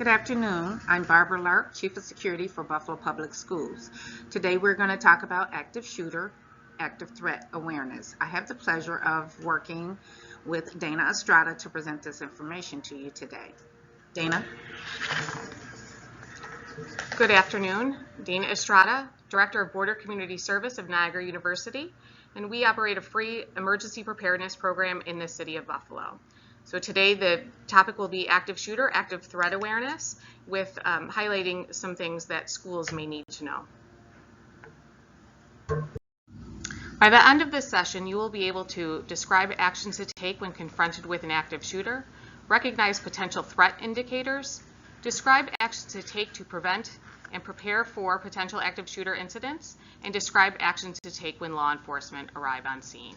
Good afternoon. I'm Barbara Lark, Chief of Security for Buffalo Public Schools. Today we're going to talk about active shooter, active threat awareness. I have the pleasure of working with Dana Estrada to present this information to you today. Dana? Good afternoon. Dana Estrada, Director of Border Community Service of Niagara University, and we operate a free emergency preparedness program in the city of Buffalo. So today the topic will be active shooter, active threat awareness, with highlighting some things that schools may need to know. By the end of this session, you will be able to describe actions to take when confronted with an active shooter, recognize potential threat indicators, describe actions to take to prevent and prepare for potential active shooter incidents, and describe actions to take when law enforcement arrive on scene.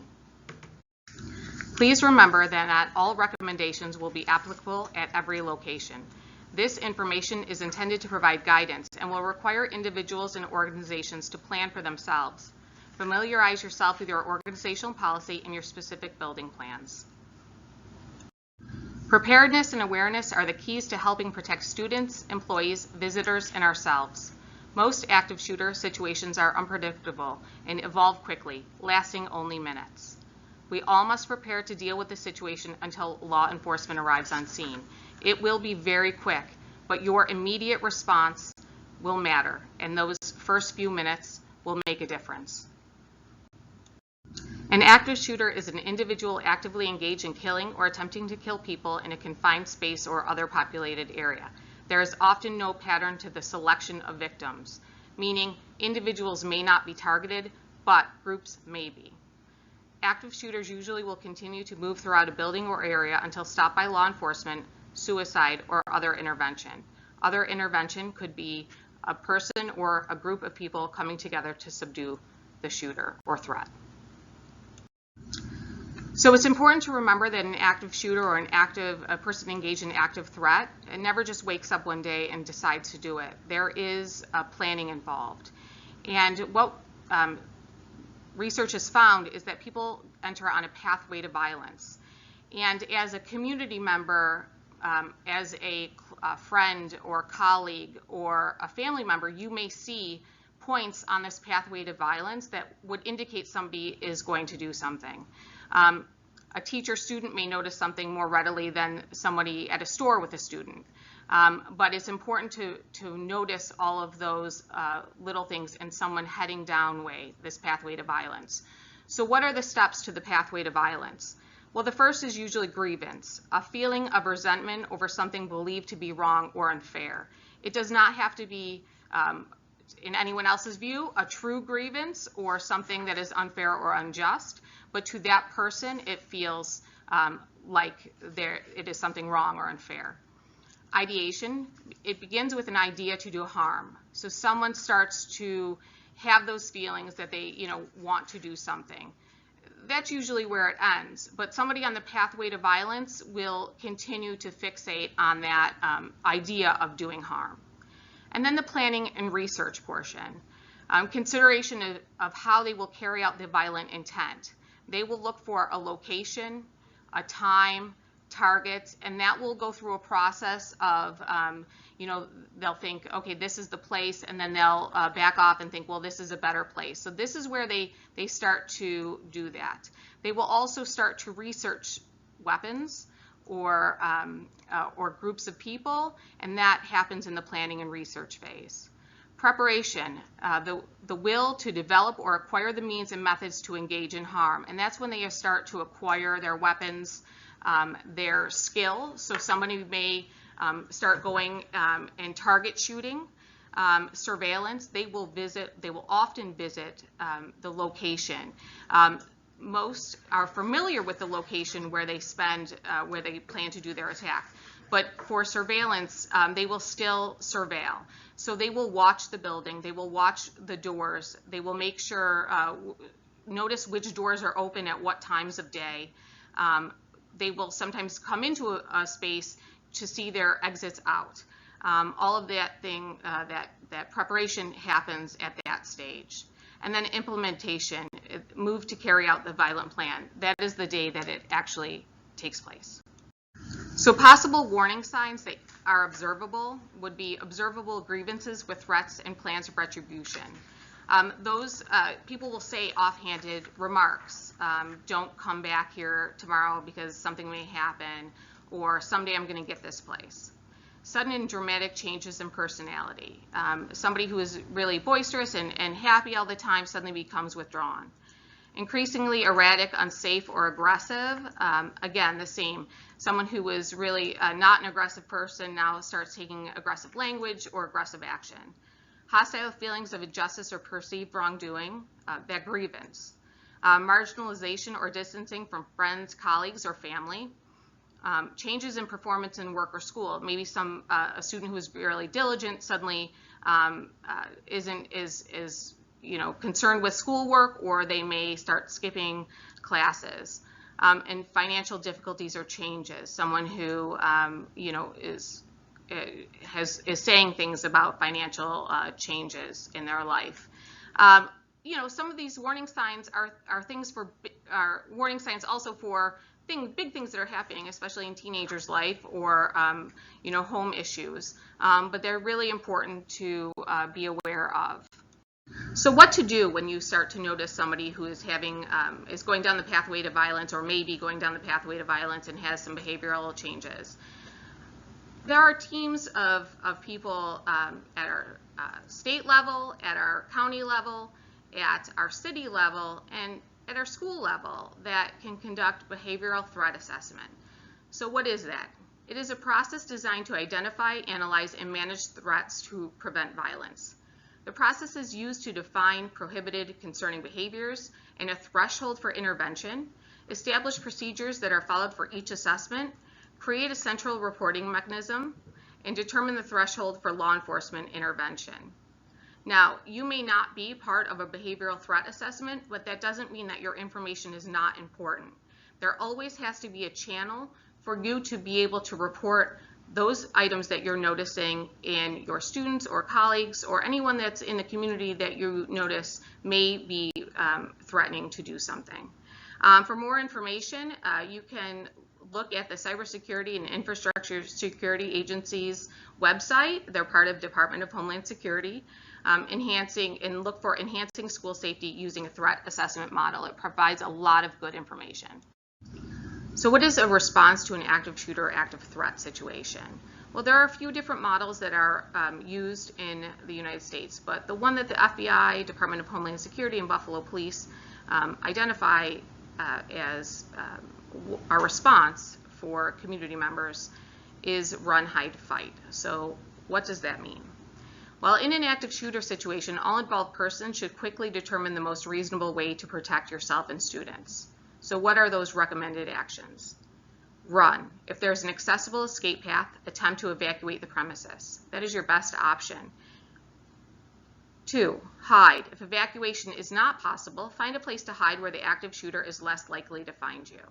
Please remember that not all recommendations will be applicable at every location. This information is intended to provide guidance and will require individuals and organizations to plan for themselves. Familiarize yourself with your organizational policy and your specific building plans. Preparedness and awareness are the keys to helping protect students, employees, visitors, and ourselves. Most active shooter situations are unpredictable and evolve quickly, lasting only minutes. We all must prepare to deal with the situation until law enforcement arrives on scene. It will be very quick, but your immediate response will matter, and those first few minutes will make a difference. An active shooter is an individual actively engaged in killing or attempting to kill people in a confined space or other populated area. There is often no pattern to the selection of victims, meaning individuals may not be targeted, but groups may be. Active shooters usually will continue to move throughout a building or area until stopped by law enforcement, suicide, or other intervention. Other intervention could be a person or a group of people coming together to subdue the shooter or threat. So it's important to remember that an active shooter or a person engaged in active threat never just wakes up one day and decides to do it. There is planning involved. And what research has found is that people enter on a pathway to violence. And as a community member, as a friend or colleague or a family member, you may see points on this pathway to violence that would indicate somebody is going to do something. A teacher-student may notice something more readily than somebody at a store with a student. But it's important to notice all of those little things in someone heading down this pathway to violence. So what are the steps to the pathway to violence? Well, the first is usually grievance, a feeling of resentment over something believed to be wrong or unfair. It does not have to be, in anyone else's view, a true grievance or something that is unfair or unjust, but to that person it feels like it is something wrong or unfair. Ideation, it begins with an idea to do harm. So someone starts to have those feelings that they want to do something. That's usually where it ends, but somebody on the pathway to violence will continue to fixate on that idea of doing harm. And then the planning and research portion. Consideration of how they will carry out the violent intent. They will look for a location, a time, targets, and that will go through a process of, they'll think, okay, this is the place, and then they'll back off and think, well, this is a better place. So this is where they start to do that. They will also start to research weapons or groups of people, and that happens in the planning and research phase. Preparation, the will to develop or acquire the means and methods to engage in harm, and that's when they start to acquire their weapons, their skill. So somebody may start going and target shooting, surveillance. They will often visit the location. Most are familiar with the location where they plan to do their attack. But for surveillance, they will still surveil. So they will watch the building, they will watch the doors, they will make sure, notice which doors are open at what times of day. They will sometimes come into a space to see their exits out. All of that that preparation happens at that stage. And then implementation, move to carry out the violent plan. That is the day that it actually takes place. So possible warning signs that are observable would be observable grievances with threats and plans of retribution. Those people will say offhanded remarks. Don't come back here tomorrow because something may happen, or someday I'm going to get this place. Sudden and dramatic changes in personality. Somebody who is really boisterous and happy all the time suddenly becomes withdrawn. Increasingly erratic, unsafe, or aggressive. Again, the same. Someone who was really not an aggressive person now starts taking aggressive language or aggressive action. Hostile feelings of injustice or perceived wrongdoing, that grievance. Marginalization or distancing from friends, colleagues, or family. Changes in performance in work or school. Maybe a student who is really diligent suddenly is concerned with schoolwork, or they may start skipping classes. And financial difficulties or changes. Someone who is saying things about financial changes in their life. Some of these warning signs are warning signs also for big things that are happening, especially in teenagers' life, or home issues. But they're really important to be aware of. So what to do when you start to notice somebody who is is going down the pathway to violence, or maybe going down the pathway to violence and has some behavioral changes? There are teams of people at our state level, at our county level, at our city level, and at our school level that can conduct behavioral threat assessment. So what is that? It is a process designed to identify, analyze, and manage threats to prevent violence. The process is used to define prohibited concerning behaviors and a threshold for intervention, establish procedures that are followed for each assessment, create a central reporting mechanism, and determine the threshold for law enforcement intervention. Now, you may not be part of a behavioral threat assessment, but that doesn't mean that your information is not important. There always has to be a channel for you to be able to report those items that you're noticing in your students or colleagues or anyone that's in the community that you notice may be threatening to do something. For more information, you can look at the Cybersecurity and Infrastructure Security Agency's website. They're part of Department of Homeland Security. Look for enhancing school safety using a threat assessment model. It provides a lot of good information. So what is a response to an active shooter or active threat situation? Well, there are a few different models that are used in the United States, but the one that the FBI, Department of Homeland Security, and Buffalo Police identify as our response for community members is run, hide, fight. So what does that mean? Well, in an active shooter situation, all involved persons should quickly determine the most reasonable way to protect yourself and students. So what are those recommended actions? Run. If there's an accessible escape path, attempt to evacuate the premises. That is your best option. 2, hide. If evacuation is not possible, find a place to hide where the active shooter is less likely to find you.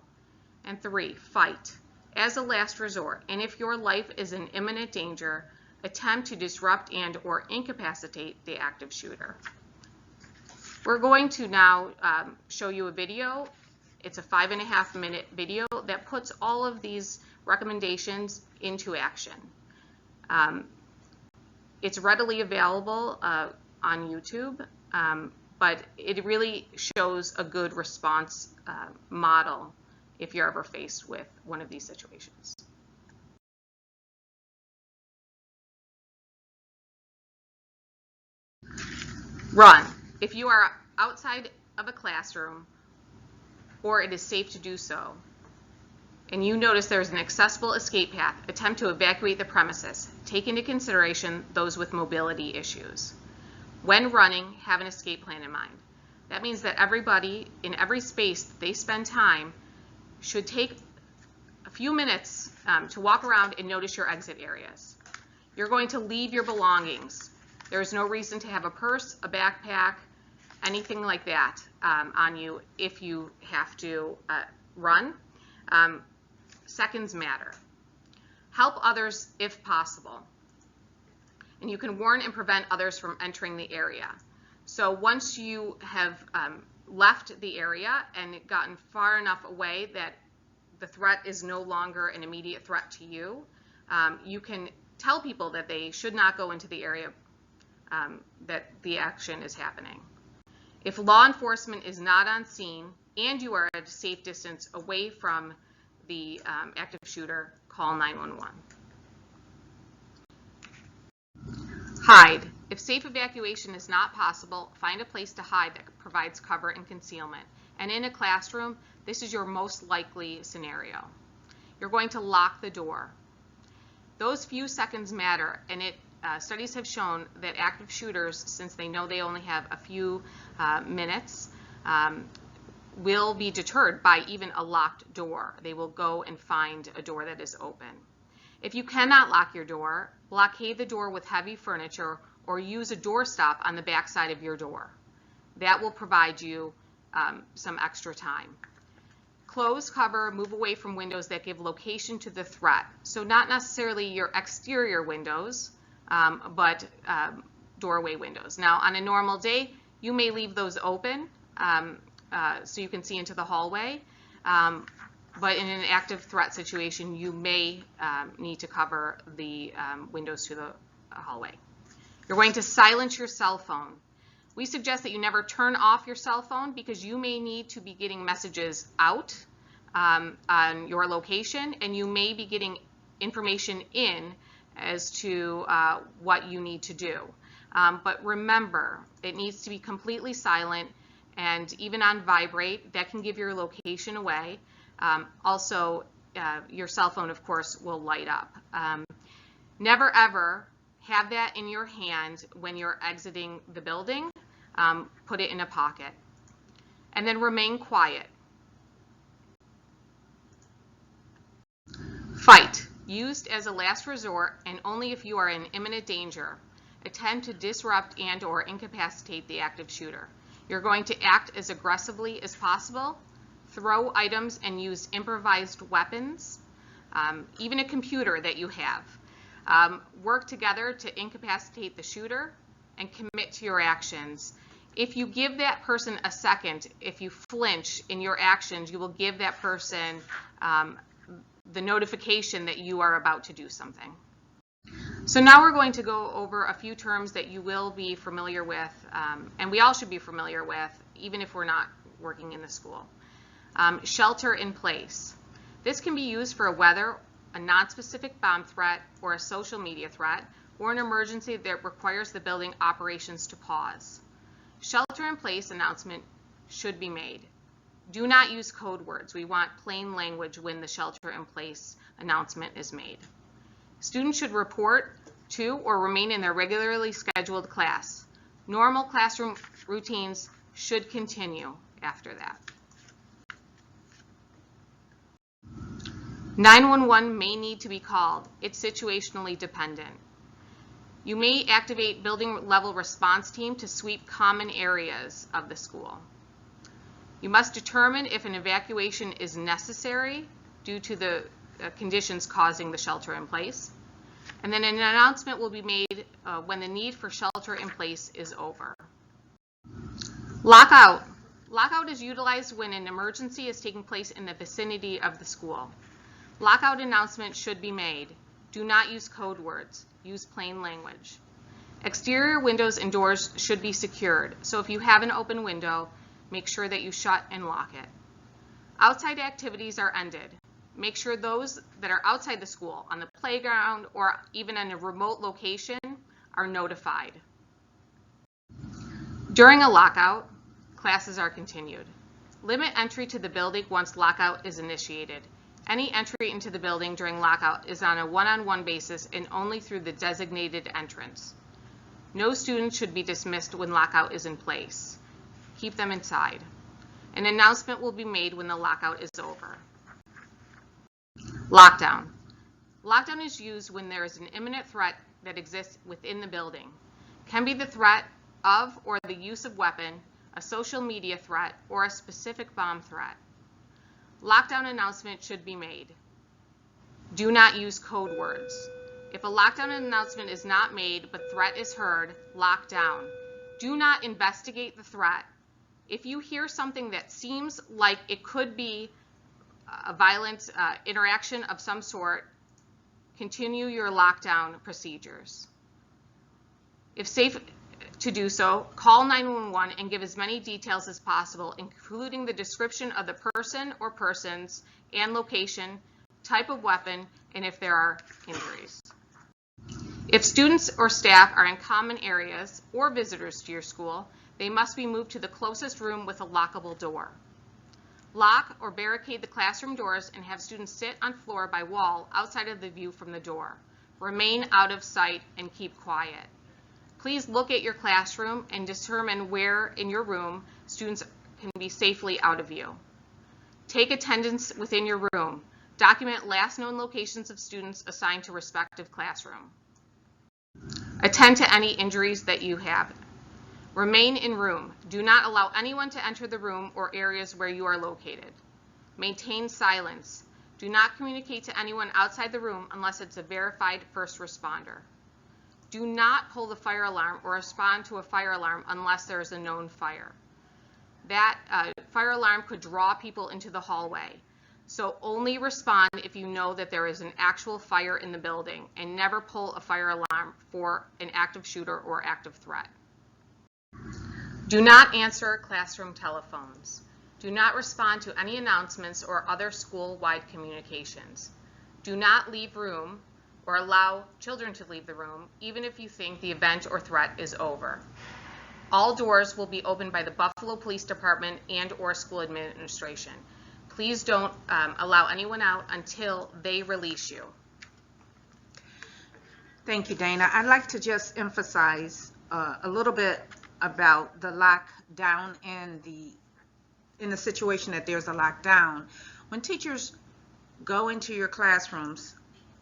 And 3, fight. As a last resort, and if your life is in imminent danger, attempt to disrupt and or incapacitate the active shooter. We're going to now show you a video. It's a 5.5-minute video that puts all of these recommendations into action. It's readily available on YouTube, but it really shows a good response model if you're ever faced with one of these situations. Run. If you are outside of a classroom or it is safe to do so, and you notice there's an accessible escape path, attempt to evacuate the premises. Take into consideration those with mobility issues. When running, have an escape plan in mind. That means that everybody in every space that they spend time should take a few minutes to walk around and notice your exit areas. You're going to leave your belongings. There is no reason to have a purse, a backpack, anything like that on you if you have to run. Seconds matter. Help others if possible. And you can warn and prevent others from entering the area. So once you have left the area and gotten far enough away that the threat is no longer an immediate threat to you, you can tell people that they should not go into the area that the action is happening. If law enforcement is not on scene and you are at a safe distance away from the active shooter, call 911. Hide. If safe evacuation is not possible, find a place to hide that provides cover and concealment. And in a classroom, this is your most likely scenario. You're going to lock the door. Those few seconds matter, and studies have shown that active shooters, since they know they only have a few minutes, will be deterred by even a locked door. They will go and find a door that is open. If you cannot lock your door, blockade the door with heavy furniture or use a doorstop on the back side of your door. That will provide you some extra time. Close, cover, move away from windows that give location to the threat. So not necessarily your exterior windows, but doorway windows. Now, on a normal day, you may leave those open so you can see into the hallway. But in an active threat situation, you may need to cover the windows to the hallway. You're going to silence your cell phone. We suggest that you never turn off your cell phone because you may need to be getting messages out on your location, and you may be getting information in as to what you need to do. But remember, it needs to be completely silent, and even on vibrate, that can give your location away. Also, your cell phone, of course, will light up. Never ever have that in your hand when you're exiting the building. Put it in a pocket. And then remain quiet. Fight. Used as a last resort and only if you are in imminent danger. Attempt to disrupt and/or incapacitate the active shooter. You're going to act as aggressively as possible. Throw items and use improvised weapons, even a computer that you have. Work together to incapacitate the shooter and commit to your actions. If you give that person a second, if you flinch in your actions, you will give that person the notification that you are about to do something. So now we're going to go over a few terms that you will be familiar with, and we all should be familiar with, even if we're not working in the school. Shelter in place. This can be used for a weather, a non-specific bomb threat, or a social media threat, or an emergency that requires the building operations to pause. Shelter in place announcement should be made. Do not use code words. We want plain language when the shelter in place announcement is made. Students should report to or remain in their regularly scheduled class. Normal classroom routines should continue after that. 911 may need to be called. It's situationally dependent. You may activate building level response team to sweep common areas of the school. You must determine if an evacuation is necessary due to the conditions causing the shelter in place. And then an announcement will be made when the need for shelter in place is over. Lockout. Lockout is utilized when an emergency is taking place in the vicinity of the school. Lockout announcements should be made. Do not use code words. Use plain language. Exterior windows and doors should be secured. So if you have an open window, make sure that you shut and lock it. Outside activities are ended. Make sure those that are outside the school, on the playground, or even in a remote location, are notified. During a lockout, classes are continued. Limit entry to the building once lockout is initiated. Any entry into the building during lockout is on a one-on-one basis and only through the designated entrance. No students should be dismissed when lockout is in place. Keep them inside. An announcement will be made when the lockout is over. Lockdown. Lockdown is used when there is an imminent threat that exists within the building. Can be the threat of or the use of weapon, a social media threat, or a specific bomb threat. Lockdown announcement should be made. Do not use code words. If a lockdown announcement is not made but threat is heard, lock down. Do not investigate the threat. If you hear something that seems like it could be a violent interaction of some sort, continue your lockdown procedures. If safe to do so, call 911 and give as many details as possible, including the description of the person or persons and location, type of weapon, and if there are injuries. If students or staff are in common areas or visitors to your school, they must be moved to the closest room with a lockable door. Lock or barricade the classroom doors and have students sit on floor by wall outside of the view from the door. Remain out of sight and keep quiet. Please look at your classroom and determine where in your room students can be safely out of view. Take attendance within your room. Document last known locations of students assigned to respective classroom. Attend to any injuries that you have. Remain in room. Do not allow anyone to enter the room or areas where you are located. Maintain silence. Do not communicate to anyone outside the room unless it's a verified first responder. Do not pull the fire alarm or respond to a fire alarm unless there is a known fire. That fire alarm could draw people into the hallway. So only respond if you know that there is an actual fire in the building, and never pull a fire alarm for an active shooter or active threat. Do not answer classroom telephones. Do not respond to any announcements or other school-wide communications. Do not leave room or allow children to leave the room, even if you think the event or threat is over. All doors will be opened by the Buffalo Police Department and/or school administration. Please don't allow anyone out until they release you. Thank you, Dana. I'd like to just emphasize a little bit about the lockdown and in the situation that there's a lockdown. When teachers go into your classrooms,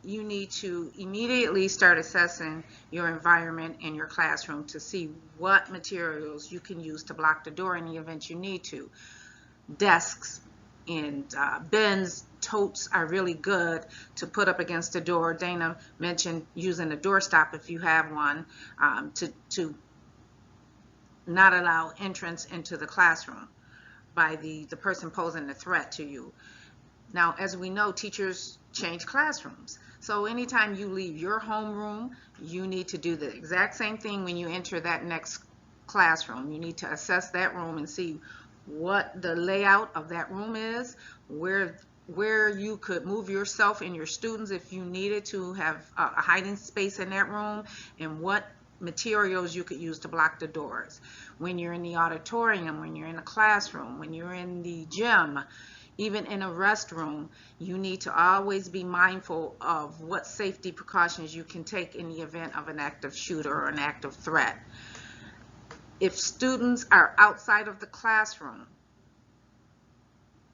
you need to immediately start assessing your environment in your classroom to see what materials you can use to block the door in the event you need to. Desks and bins, totes are really good to put up against the door. Dana mentioned using a doorstop if you have one, to not allow entrance into the classroom by the person posing the threat to you. Now, as we know, teachers change classrooms. So anytime you leave your homeroom, you need to do the exact same thing when you enter that next classroom. You need to assess that room and see what the layout of that room is, where you could move yourself and your students if you needed to have a hiding space in that room, and what materials you could use to block the doors. When you're in the auditorium, when you're in a classroom, when you're in the gym, even in a restroom, you need to always be mindful of what safety precautions you can take in the event of an active shooter or an active threat. If students are outside of the classroom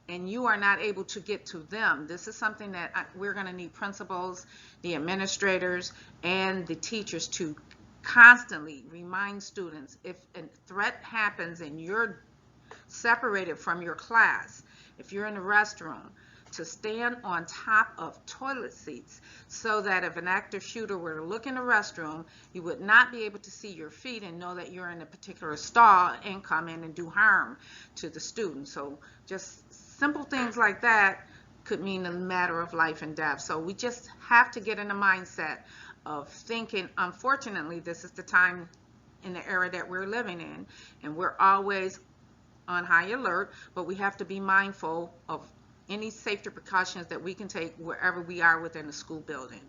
and you are not able to get to them, this is something that we're going to need principals, the administrators, and the teachers to constantly remind students. If a threat happens and you're separated from your class, if you're in the restroom, to stand on top of toilet seats so that if an active shooter were to look in the restroom, you would not be able to see your feet and know that you're in a particular stall and come in and do harm to the student. So just simple things like that could mean a matter of life and death. So we just have to get in the mindset of thinking, unfortunately, this is the time in the era that we're living in, and we're always on high alert, but we have to be mindful of any safety precautions that we can take wherever we are within the school building.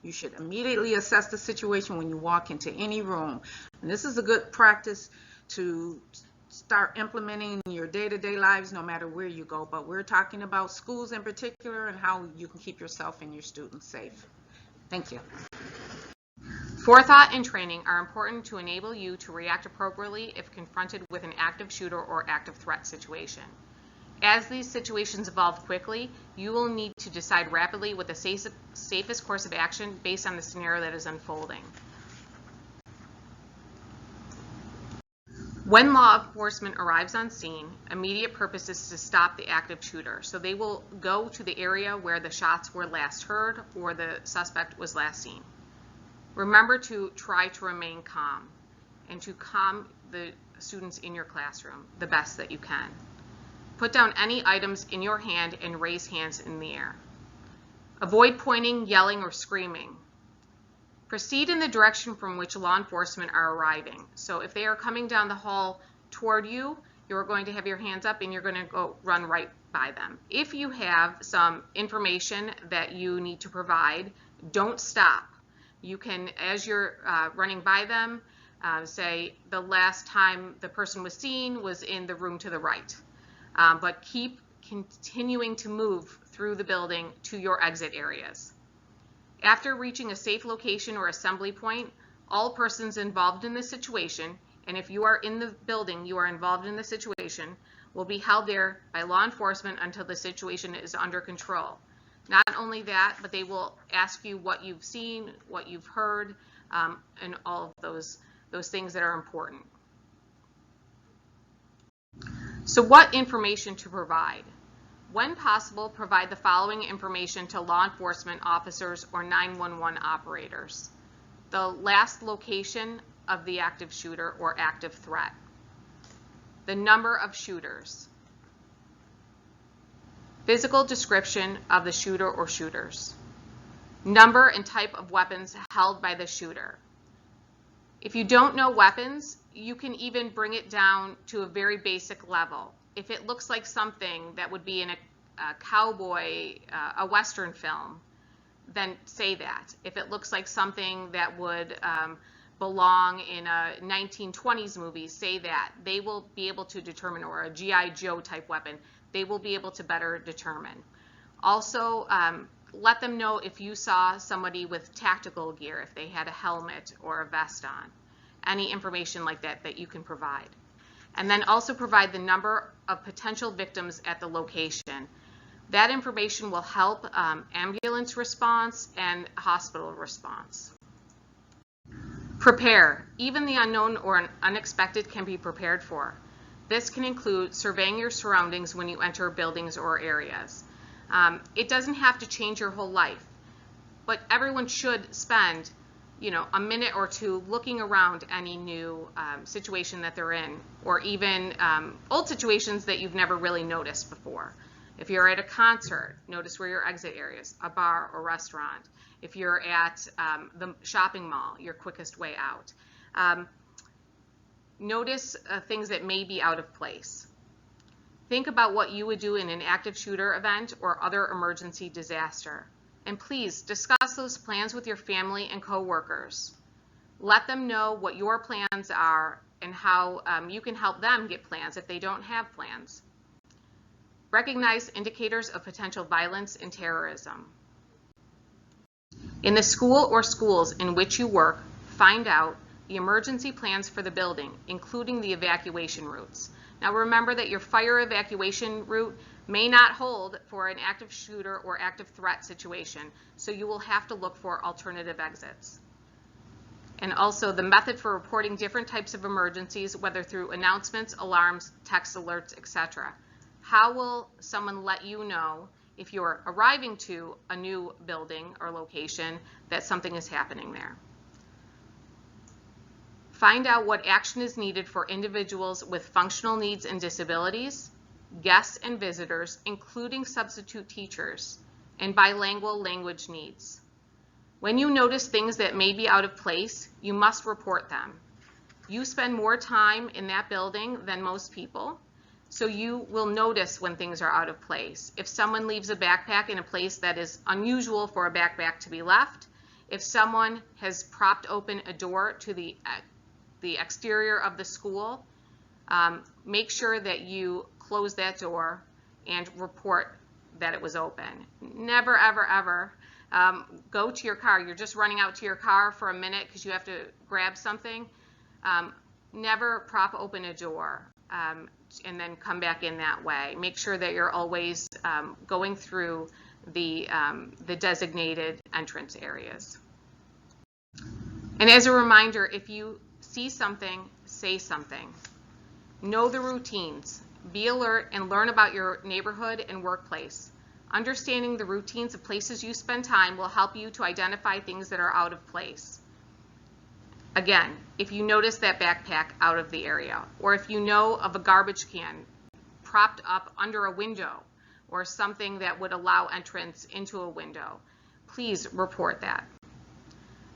You should immediately assess the situation when you walk into any room. And this is a good practice to start implementing in your day-to-day lives no matter where you go, but we're talking about schools in particular and how you can keep yourself and your students safe. Thank you. Forethought and training are important to enable you to react appropriately if confronted with an active shooter or active threat situation. As these situations evolve quickly, you will need to decide rapidly what the safest course of action based on the scenario that is unfolding. When law enforcement arrives on scene, immediate purpose is to stop the active shooter. So they will go to the area where the shots were last heard or the suspect was last seen. Remember to try to remain calm and to calm the students in your classroom the best that you can. Put down any items in your hand and raise hands in the air. Avoid pointing, yelling, or screaming. Proceed in the direction from which law enforcement are arriving. So if they are coming down the hall toward you, you're going to have your hands up and you're going to go run right by them. If you have some information that you need to provide, don't stop. You can, as you're running by them, say the last time the person was seen was in the room to the right. But keep continuing to move through the building to your exit areas. After reaching a safe location or assembly point, all persons involved in the situation, and if you are in the building, you are involved in the situation, will be held there by law enforcement until the situation is under control. Not only that, but they will ask you what you've seen, what you've heard, and all of those things that are important. So what information to provide? When possible, provide the following information to law enforcement officers or 911 operators. The last location of the active shooter or active threat. The number of shooters. Physical description of the shooter or shooters. Number and type of weapons held by the shooter. If you don't know weapons, you can even bring it down to a very basic level. If it looks like something that would be in a cowboy, a Western film, then say that. If it looks like something that would belong in a 1920s movie, say that. They will be able to determine, or a G.I. Joe type weapon, they will be able to better determine. Also, let them know if you saw somebody with tactical gear, if they had a helmet or a vest on. Any information like that that you can provide. And then also provide the number of potential victims at the location. That information will help ambulance response and hospital response. Prepare. Even the unknown or unexpected can be prepared for. This can include surveying your surroundings when you enter buildings or areas. It doesn't have to change your whole life, but everyone should spend a minute or two looking around any new situation that they're in, or even old situations that you've never really noticed before. If you're at a concert, notice where your exit areas, a bar or restaurant. If you're at the shopping mall, your quickest way out. Notice things that may be out of place. Think about what you would do in an active shooter event or other emergency disaster. And please discuss those plans with your family and coworkers. Let them know what your plans are and how you can help them get plans if they don't have plans. Recognize indicators of potential violence and terrorism. In the school or schools in which you work, find out the emergency plans for the building, including the evacuation routes. Now remember that your fire evacuation route may not hold for an active shooter or active threat situation, so you will have to look for alternative exits. And also the method for reporting different types of emergencies, whether through announcements, alarms, text alerts, etc. How will someone let you know if you're arriving to a new building or location that something is happening there? Find out what action is needed for individuals with functional needs and disabilities, guests and visitors, including substitute teachers, and bilingual language needs. When you notice things that may be out of place, you must report them. You spend more time in that building than most people, so you will notice when things are out of place. If someone leaves a backpack in a place that is unusual for a backpack to be left, if someone has propped open a door to the exterior of the school, make sure that you close that door and report that it was open. Never, ever, ever go to your car. You're just running out to your car for a minute because you have to grab something. Never prop open a door and then come back in that way. Make sure that you're always going through the designated entrance areas. And as a reminder, if you see something, say something. Know the routines. Be alert and learn about your neighborhood and workplace. Understanding the routines of places you spend time will help you to identify things that are out of place. Again, if you notice that backpack out of the area, or if you know of a garbage can propped up under a window or something that would allow entrance into a window, please report that.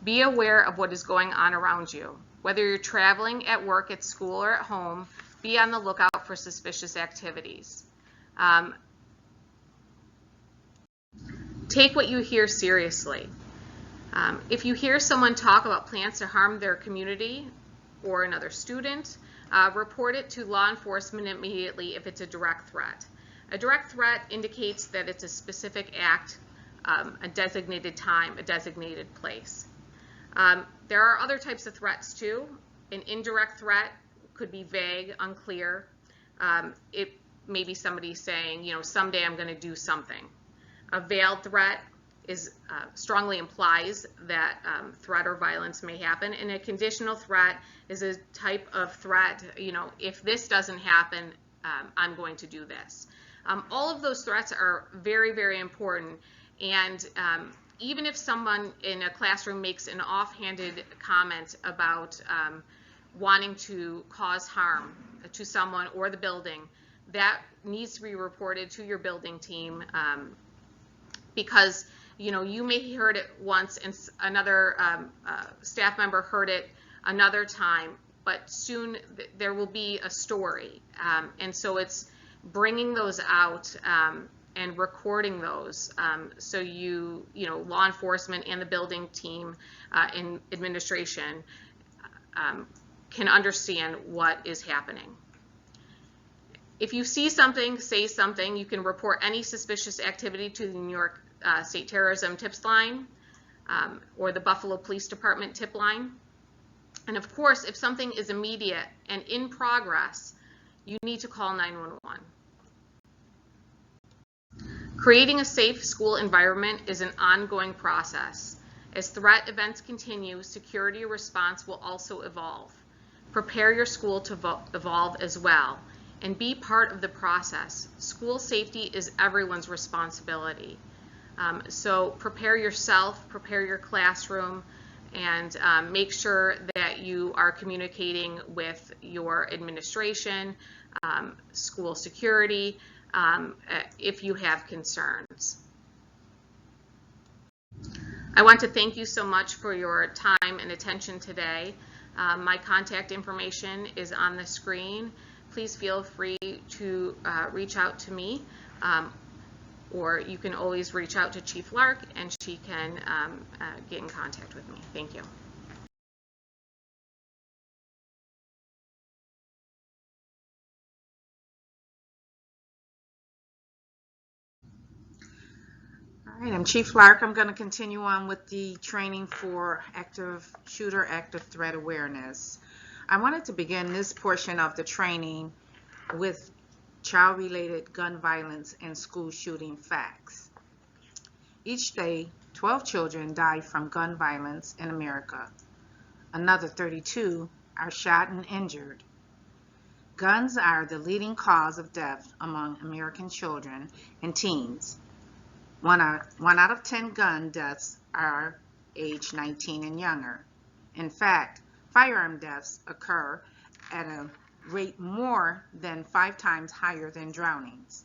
Be aware of what is going on around you. Whether you're traveling, at work, at school, or at home, be on the lookout for suspicious activities. Take what you hear seriously. If you hear someone talk about plans to harm their community or another student, report it to law enforcement immediately if it's a direct threat. A direct threat indicates that it's a specific act, a designated time, a designated place. There are other types of threats too. An indirect threat could be vague, unclear. It may be somebody saying, you know, someday I'm going to do something. A veiled threat strongly implies that threat or violence may happen, and a conditional threat is a type of threat, you know, if this doesn't happen, I'm going to do this. All of those threats are very, very important, and even if someone in a classroom makes an offhanded comment about wanting to cause harm to someone or the building, that needs to be reported to your building team, because you know, you may have heard it once and another staff member heard it another time, but soon there will be a story. And so it's bringing those out and recording those, so you know, law enforcement and the building team in administration can understand what is happening. If you see something, say something. You can report any suspicious activity to the New York State Terrorism Tips Line or the Buffalo Police Department tip line. And of course, if something is immediate and in progress, you need to call 911. Creating a safe school environment is an ongoing process. As threat events continue, security response will also evolve. Prepare your school to evolve as well, and be part of the process. School safety is everyone's responsibility. So prepare yourself, prepare your classroom, and make sure that you are communicating with your administration, school security, if you have concerns. I want to thank you so much for your time and attention today. My contact information is on the screen. Please feel free to reach out to me, or you can always reach out to Chief Lark and she can get in contact with me. Thank you. All right, I'm Chief Lark. I'm going to continue on with the training for active shooter, active threat awareness. I wanted to begin this portion of the training with child-related gun violence and school shooting facts. Each day, 12 children die from gun violence in America. Another 32 are shot and injured. Guns are the leading cause of death among American children and teens. One out of 10 gun deaths are age 19 and younger. In fact, firearm deaths occur at a rate more than 5 times higher than drownings.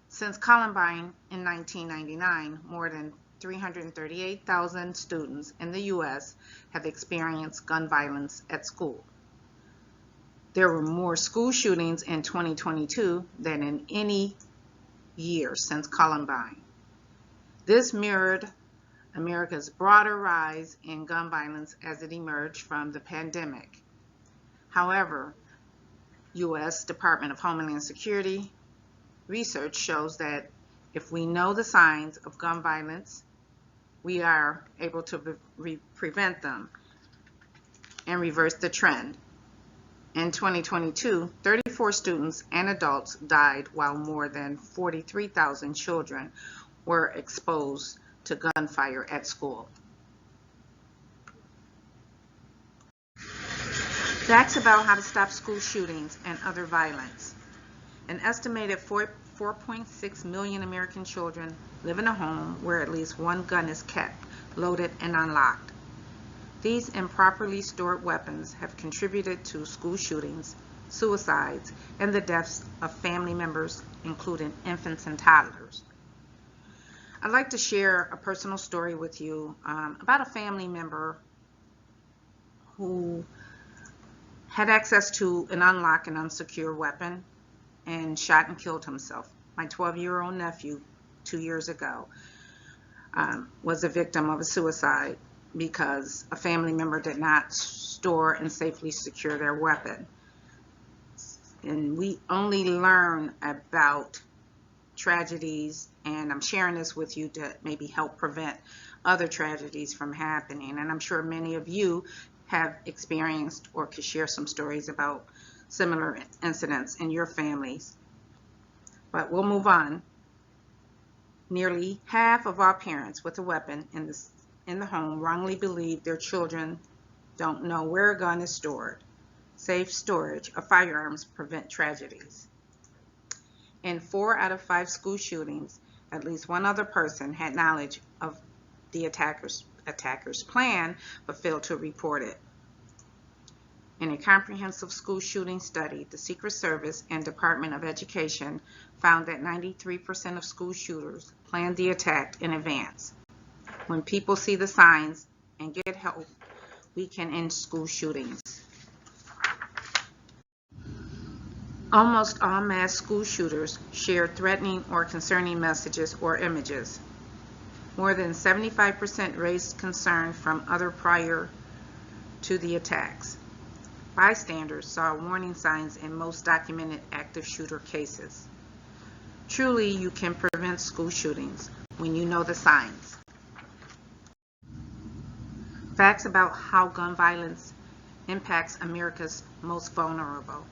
Since Columbine in 1999, more than 338,000 students in the U.S. have experienced gun violence at school. There were more school shootings in 2022 than in any year since Columbine. This mirrored America's broader rise in gun violence as it emerged from the pandemic. However, U.S. Department of Homeland Security research shows that if we know the signs of gun violence, we are able to prevent them and reverse the trend. In 2022, 34 students and adults died, while more than 43,000 children were exposed to gunfire at school. Facts about how to stop school shootings and other violence. An estimated 4.6 million American children live in a home where at least one gun is kept, loaded, and unlocked. These improperly stored weapons have contributed to school shootings suicides, and the deaths of family members, including infants and toddlers. I'd like to share a personal story with you about a family member who had access to an unlocked and unsecure weapon and shot and killed himself. My 12-year-old nephew, 2 years ago, was a victim of a suicide because a family member did not store and safely secure their weapon. And we only learn about tragedies, and I'm sharing this with you to maybe help prevent other tragedies from happening. And I'm sure many of you have experienced or could share some stories about similar incidents in your families. But we'll move on. Nearly half of all parents with a weapon in the home wrongly believe their children don't know where a gun is stored. Safe storage of firearms prevent tragedies. In 4 out of 5 school shootings, at least one other person had knowledge of the attacker's plan but failed to report it. In a comprehensive school shooting study, the Secret Service and Department of Education found that 93% of school shooters planned the attack in advance. When people see the signs and get help, we can end school shootings. Almost all mass school shooters share threatening or concerning messages or images. More than 75% raised concern from others prior to the attacks. Bystanders saw warning signs in most documented active shooter cases. Truly, you can prevent school shootings when you know the signs. Facts about how gun violence impacts America's most vulnerable.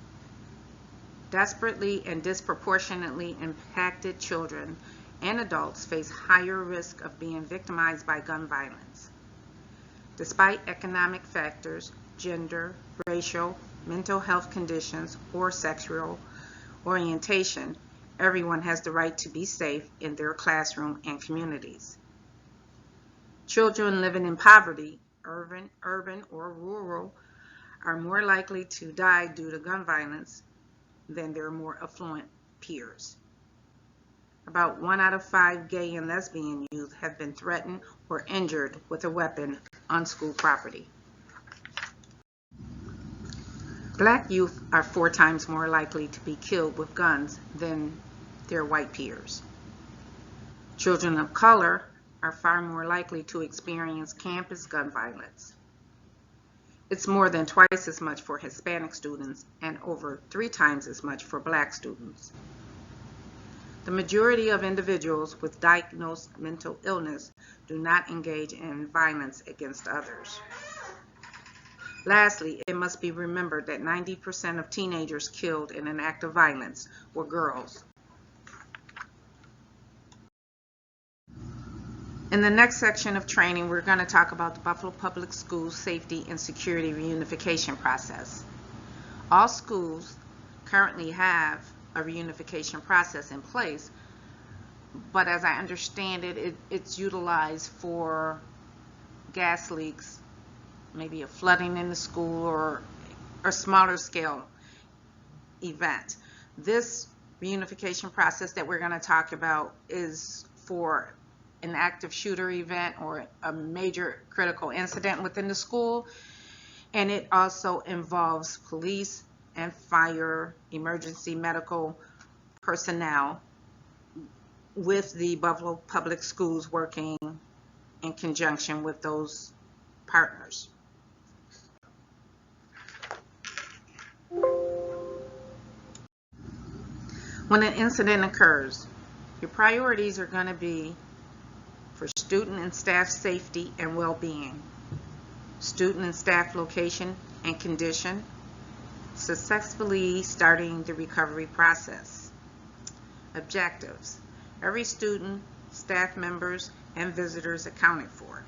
Desperately and disproportionately impacted children and adults face higher risk of being victimized by gun violence. Despite economic factors, gender, racial, mental health conditions, or sexual orientation, everyone has the right to be safe in their classroom and communities. Children living in poverty, urban or rural, are more likely to die due to gun violence than their more affluent peers. About 1 out of 5 gay and lesbian youth have been threatened or injured with a weapon on school property. Black youth are 4 times more likely to be killed with guns than their white peers. Children of color are far more likely to experience campus gun violence. It's more than twice as much for Hispanic students and over 3 times as much for Black students. The majority of individuals with diagnosed mental illness do not engage in violence against others. Lastly, it must be remembered that 90% of teenagers killed in an act of violence were girls. In the next section of training, we're going to talk about the Buffalo Public Schools Safety and Security Reunification process. All schools currently have a reunification process in place, but as I understand it, it's utilized for gas leaks, maybe a flooding in the school, or a smaller scale event. This reunification process that we're going to talk about is for an active shooter event or a major critical incident within the school, and it also involves police and fire, emergency medical personnel, with the Buffalo Public Schools working in conjunction with those partners. When an incident occurs, your priorities are going to be for student and staff safety and well-being, student and staff location and condition, successfully starting the recovery process. Objectives: every student, staff members, and visitors accounted for.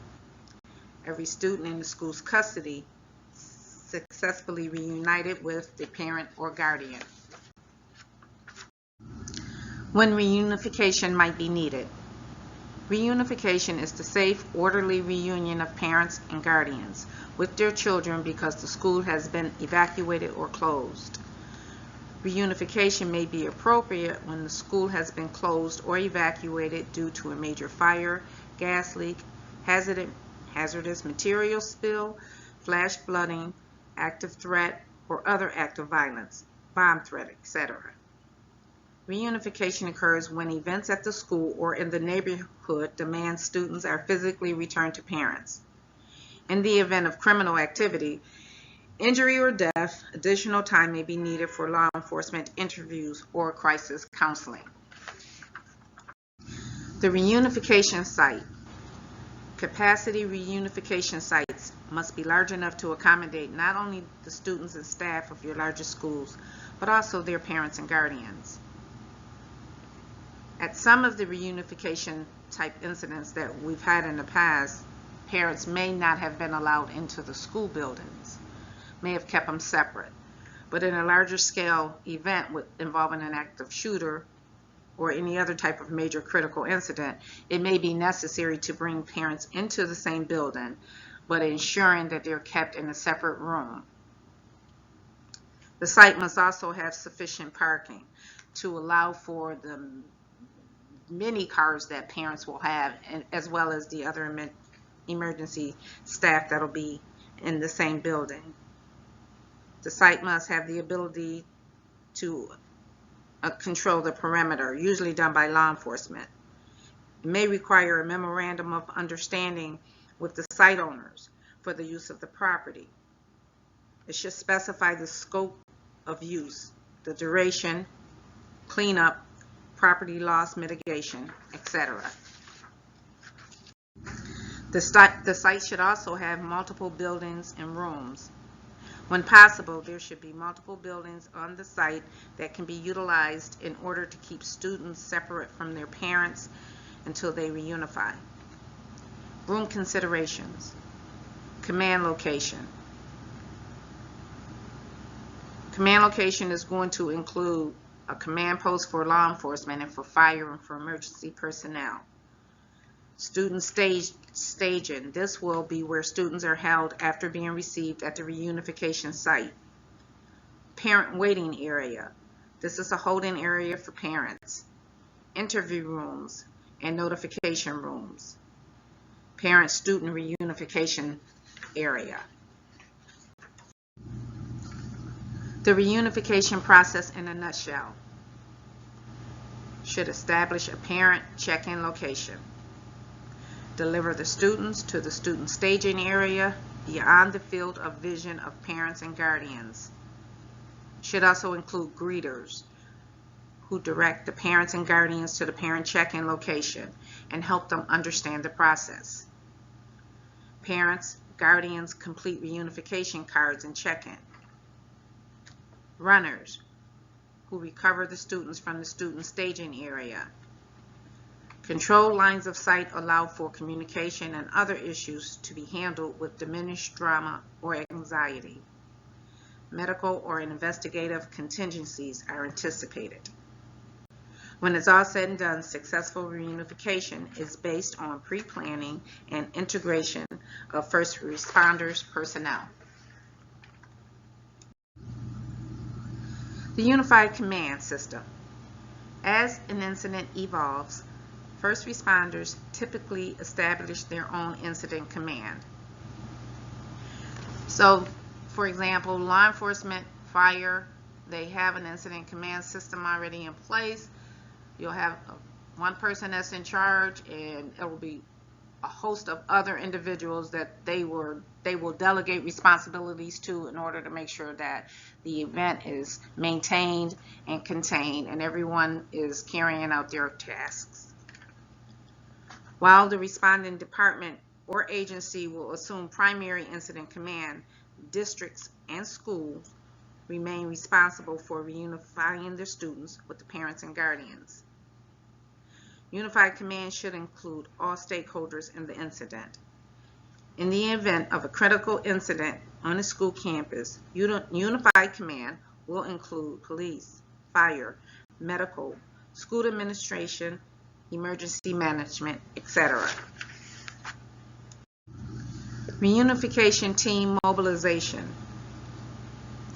Every student in the school's custody successfully reunited with the parent or guardian. When reunification might be needed. Reunification is the safe, orderly reunion of parents and guardians with their children because the school has been evacuated or closed. Reunification may be appropriate when the school has been closed or evacuated due to a major fire, gas leak, hazardous material spill, flash flooding, active threat, or other act of violence, bomb threat, etc. Reunification occurs when events at the school or in the neighborhood demand students are physically returned to parents. In the event of criminal activity, injury or death, additional time may be needed for law enforcement interviews or crisis counseling. The reunification site. Capacity reunification sites must be large enough to accommodate not only the students and staff of your largest schools, but also their parents and guardians. At some of the reunification type incidents that we've had in the past, parents may not have been allowed into the school buildings, may have kept them separate. But in a larger scale event involving an active shooter or any other type of major critical incident, it may be necessary to bring parents into the same building, but ensuring that they're kept in a separate room. The site must also have sufficient parking to allow for the many cars that parents will have, as well as the other emergency staff that'll be in the same building. The site must have the ability to control the perimeter, usually done by law enforcement. It may require a memorandum of understanding with the site owners for the use of the property. It should specify the scope of use, the duration, cleanup, property loss mitigation, etc. The site should also have multiple buildings and rooms. When possible, there should be multiple buildings on the site that can be utilized in order to keep students separate from their parents until they reunify. Room considerations. Command location. Command location is going to include a command post for law enforcement and for fire and for emergency personnel. Student staging. This will be where students are held after being received at the reunification site. Parent waiting area. This is a holding area for parents. Interview rooms and notification rooms. Parent-student reunification area. The reunification process in a nutshell. Should establish a parent check-in location. Deliver the students to the student staging area beyond the field of vision of parents and guardians. Should also include greeters who direct the parents and guardians to the parent check-in location and help them understand the process. Parents, guardians complete reunification cards and check-in. Runners who recover the students from the student staging area. Control lines of sight allow for communication and other issues to be handled with diminished drama or anxiety. Medical or investigative contingencies are anticipated. When it's all said and done, successful reunification is based on pre-planning and integration of first responders personnel. The Unified Command System. As an incident evolves, first responders typically establish their own incident command. So, for example, law enforcement, fire, they have an incident command system already in place. You'll have one person that's in charge, and it will be a host of other individuals that they will delegate responsibilities to in order to make sure that the event is maintained and contained and everyone is carrying out their tasks. While the responding department or agency will assume primary incident command, districts and schools remain responsible for reunifying their students with the parents and guardians. Unified command should include all stakeholders in the incident. In the event of a critical incident on a school campus, unified command will include police, fire, medical, school administration, emergency management, etc. Reunification team mobilization.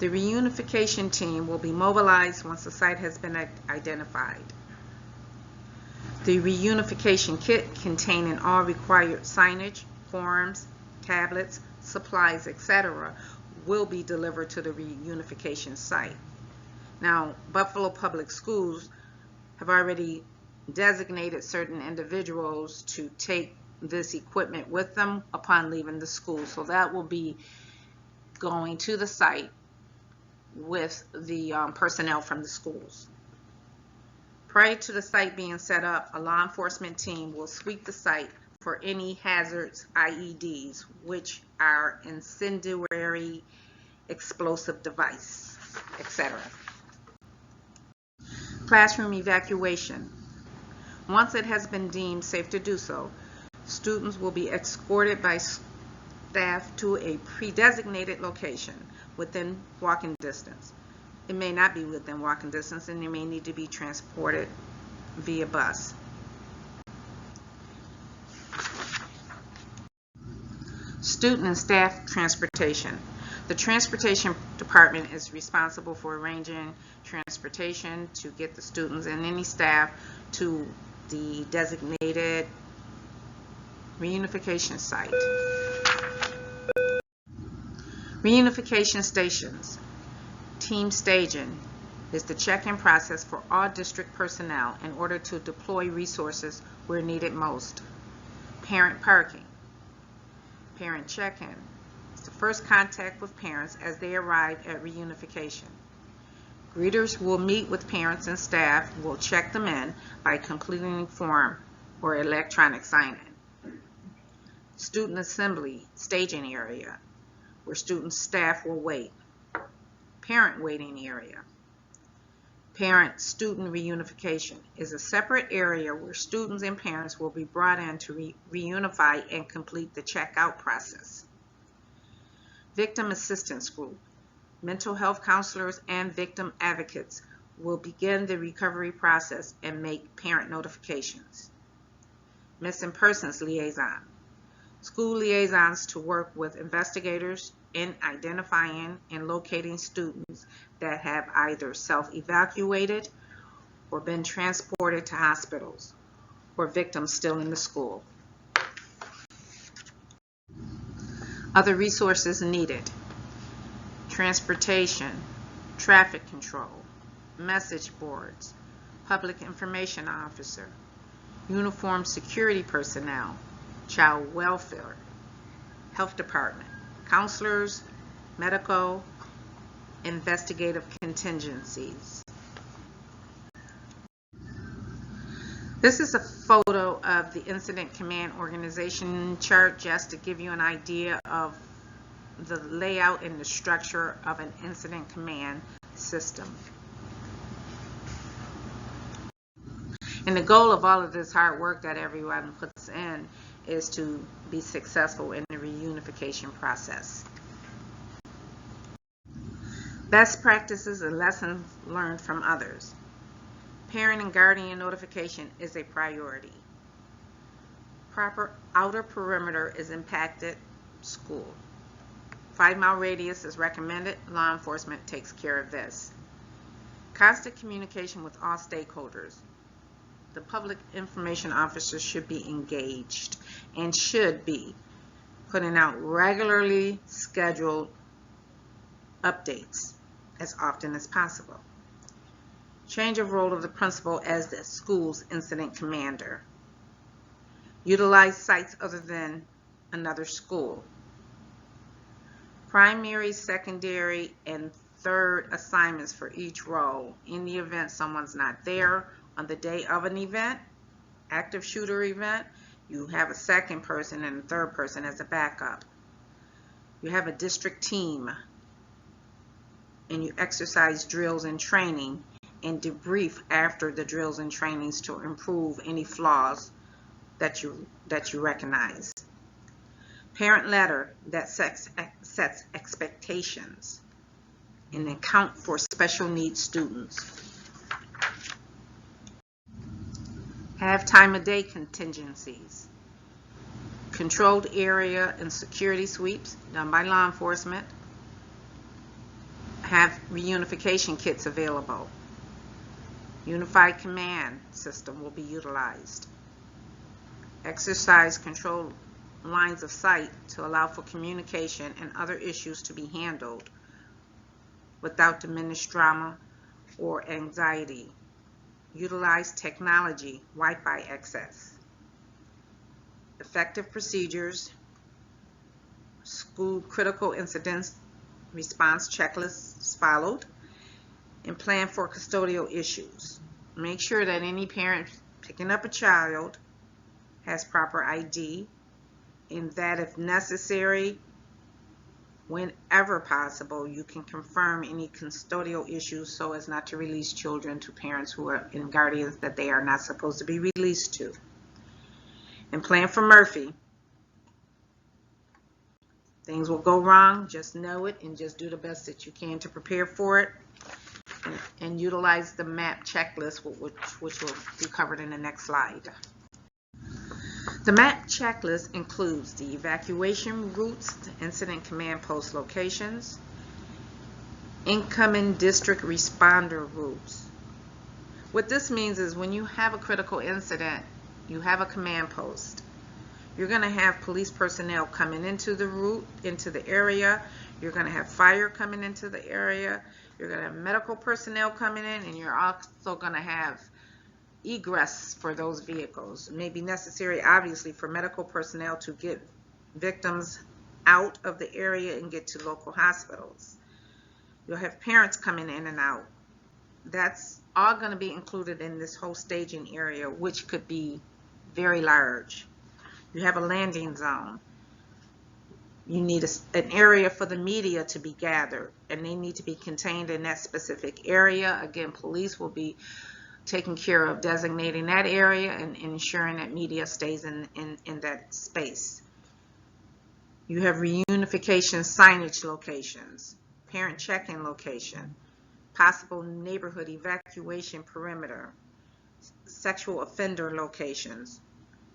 The reunification team will be mobilized once the site has been identified. The reunification kit containing all required signage, forms, tablets, supplies, etc. will be delivered to the reunification site. Now, Buffalo Public Schools have already designated certain individuals to take this equipment with them upon leaving the school. So that will be going to the site with the personnel from the schools. Prior to the site being set up, a law enforcement team will sweep the site for any hazards, IEDs, which are incendiary explosive device, etc. Classroom evacuation. Once it has been deemed safe to do so, students will be escorted by staff to a pre-designated location within walking distance. It may not be within walking distance, and they may need to be transported via bus. Student and staff transportation. The transportation department is responsible for arranging transportation to get the students and any staff to the designated reunification site. Reunification stations. Team staging is the check-in process for all district personnel in order to deploy resources where needed most. Parent parking. Parent check-in is the first contact with parents as they arrive at reunification. Greeters will meet with parents and staff who will check them in by completing a form or electronic sign-in. Student assembly staging area, where student staff will wait. Parent waiting area. Parent student reunification is a separate area where students and parents will be brought in to reunify and complete the checkout process. Victim assistance group. Mental health counselors and victim advocates will begin the recovery process and make parent notifications. Missing persons liaison. School liaisons to work with investigators in identifying and locating students that have either self-evacuated or been transported to hospitals, or victims still in the school. Other resources needed: transportation, traffic control, message boards, public information officer, uniformed security personnel, child welfare, health department, counselors, medical, investigative contingencies. This is a photo of the incident command organization chart just to give you an idea of the layout and the structure of an incident command system. And the goal of all of this hard work that everyone puts in is to be successful in the reunification process. Best practices and lessons learned from others. Parent and guardian notification is a priority. Proper outer perimeter is impacted school. 5-mile radius is recommended. Law enforcement takes care of this. Constant communication with all stakeholders. The public information officer should be engaged and should be putting out regularly scheduled updates as often as possible. Change of role of the principal as the school's incident commander. Utilize sites other than another school. Primary, secondary, and third assignments for each role. In the event someone's not there on the day of an event, active shooter event, you have a second person and a third person as a backup. You have a district team and you exercise drills and training and debrief after the drills and trainings to improve any flaws that you recognize. Parent letter that sets expectations and account for special needs students. Have time of day contingencies. Controlled area and security sweeps done by law enforcement. have reunification kits available. Unified command system will be utilized. Exercise control lines of sight to allow for communication and other issues to be handled without diminished drama or anxiety. Utilize technology, Wi-Fi access. Effective procedures, school critical incidents response checklists followed, and plan for custodial issues. Make sure that any parent picking up a child has proper ID, and that if necessary, whenever possible, you can confirm any custodial issues so as not to release children to parents who are in guardians that they are not supposed to be released to. And plan for Murphy. Things will go wrong, just know it and just do the best that you can to prepare for it, and utilize the MAP checklist, which will be covered in the next slide. The MAP checklist includes the evacuation routes, the incident command post locations, incoming district responder routes. What this means is when you have a critical incident, you have a command post. You're going to have police personnel coming into the route, into the area. You're going to have fire coming into the area. You're going to have medical personnel coming in, and you're also going to have egress for those vehicles. It may be necessary, obviously, for medical personnel to get victims out of the area and get to local hospitals. You'll have parents coming in and out. That's all going to be included in this whole staging area, which could be very large. You have a landing zone. You need an area for the media to be gathered, and they need to be contained in that specific area. Again, police will be taking care of designating that area and ensuring that media stays in that space. You have reunification signage locations, parent check-in location, possible neighborhood evacuation perimeter, sexual offender locations,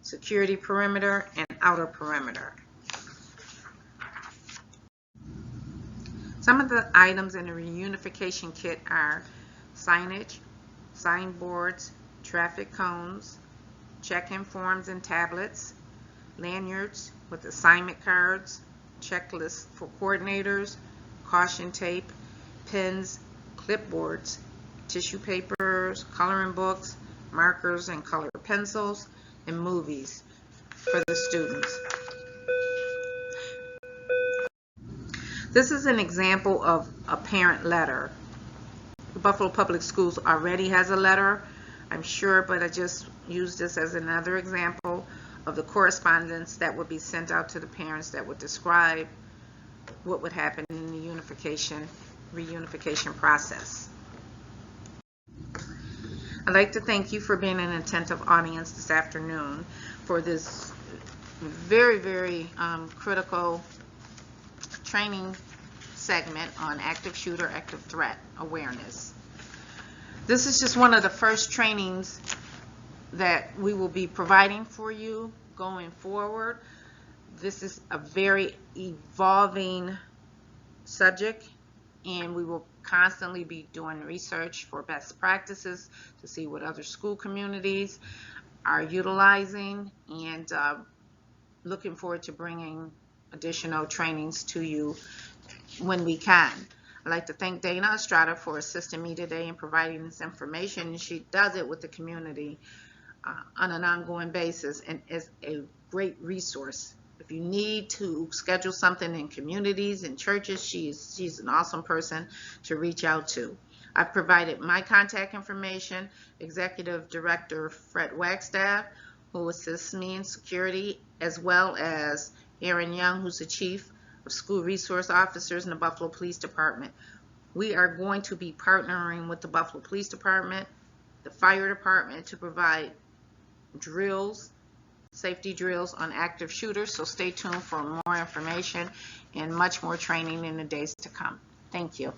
security perimeter, and outer perimeter. Some of the items in the reunification kit are signage, signboards, traffic cones, check-in forms and tablets, lanyards with assignment cards, checklists for coordinators, caution tape, pens, clipboards, tissue papers, coloring books, markers and colored pencils, and movies for the students. This is an example of a parent letter. The Buffalo Public Schools already has a letter, I'm sure, but I just used this as another example of the correspondence that would be sent out to the parents that would describe what would happen in the reunification process. I'd like to thank you for being an attentive audience this afternoon for this very, very critical training segment on active shooter, active threat awareness. This is just one of the first trainings that we will be providing for you going forward. This is a very evolving subject, and we will constantly be doing research for best practices to see what other school communities are utilizing, and looking forward to bringing additional trainings to you when we can. I'd like to thank Dana Estrada for assisting me today in providing this information. She does it with the community on an ongoing basis and is a great resource. If you need to schedule something in communities and churches, she's an awesome person to reach out to. I've provided my contact information, Executive Director Fred Wagstaff, who assists me in security, as well as Aaron Young, who's the Chief of School Resource Officers in the Buffalo Police Department. We are going to be partnering with the Buffalo Police Department, the Fire Department, to provide drills, safety drills on active shooters, so stay tuned for more information and much more training in the days to come. Thank you.